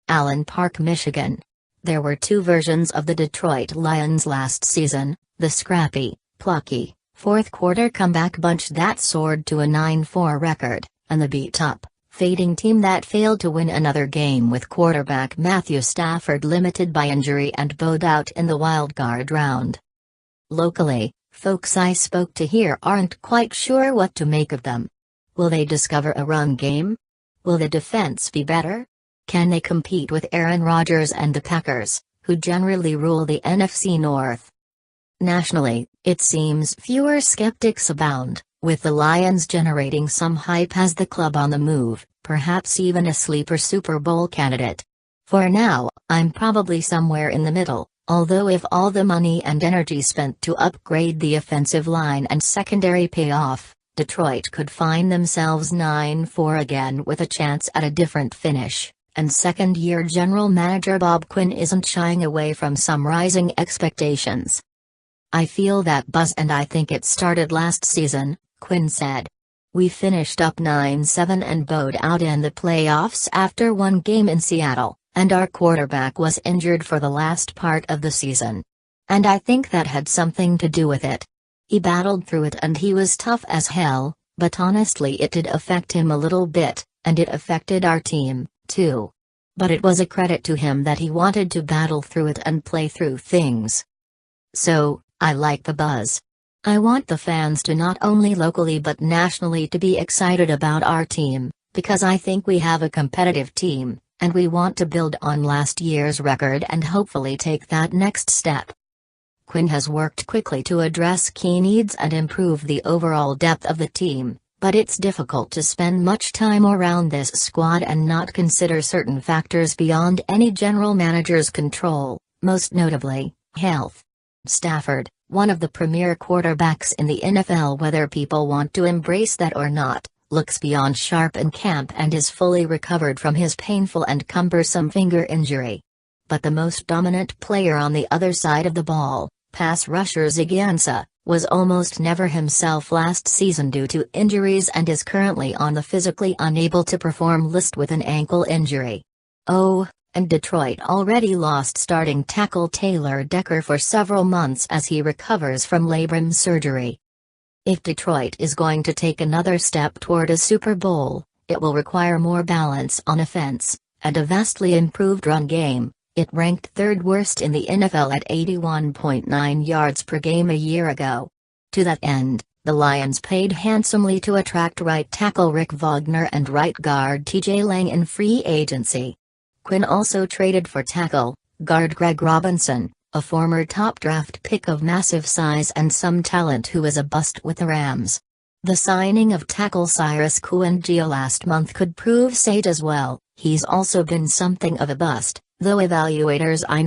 Allen Park, Michigan. There were two versions of the Detroit Lions last season, the scrappy, plucky, fourth-quarter comeback bunch that soared to a 9-4 record, and the beat-up, fading team that failed to win another game with quarterback Matthew Stafford limited by injury and bowed out in the wildcard round. Locally, folks I spoke to here aren't quite sure what to make of them. Will they discover a run game? Will the defense be better? Can they compete with Aaron Rodgers and the Packers, who generally rule the NFC North? Nationally, it seems fewer skeptics abound, with the Lions generating some hype as the club on the move, perhaps even a sleeper Super Bowl candidate. For now, I'm probably somewhere in the middle, although if all the money and energy spent to upgrade the offensive line and secondary pay off, Detroit could find themselves 9-4 again with a chance at a different finish. And second-year general manager Bob Quinn isn't shying away from some rising expectations. "I feel that buzz and I think it started last season," Quinn said. "We finished up 9-7 and bowed out in the playoffs after one game in Seattle, and our quarterback was injured for the last part of the season. And I think that had something to do with it. He battled through it and he was tough as hell, but honestly it did affect him a little bit, and it affected our team, too. But it was a credit to him that he wanted to battle through it and play through things. So, I like the buzz. I want the fans to not only locally but nationally to be excited about our team, because I think we have a competitive team, and we want to build on last year's record and hopefully take that next step." Quinn has worked quickly to address key needs and improve the overall depth of the team. But it's difficult to spend much time around this squad and not consider certain factors beyond any general manager's control, most notably, health. Stafford, one of the premier quarterbacks in the NFL, whether people want to embrace that or not, looks beyond sharp in camp and is fully recovered from his painful and cumbersome finger injury. But the most dominant player on the other side of the ball, pass rusher Ziggy, was almost never himself last season due to injuries and is currently on the physically unable to perform list with an ankle injury. Oh, and Detroit already lost starting tackle Taylor Decker for several months as he recovers from labrum surgery. If Detroit is going to take another step toward a Super Bowl, it will require more balance on offense, and a vastly improved run game. It ranked third worst in the NFL at 81.9 yards per game a year ago. To that end, the Lions paid handsomely to attract right tackle Rick Wagner and right guard TJ Lang in free agency. Quinn also traded for tackle, guard Greg Robinson, a former top draft pick of massive size and some talent who is a bust with the Rams. The signing of tackle Cyrus Kouandjio last month could prove sage as well. He's also been something of a bust, though evaluators I know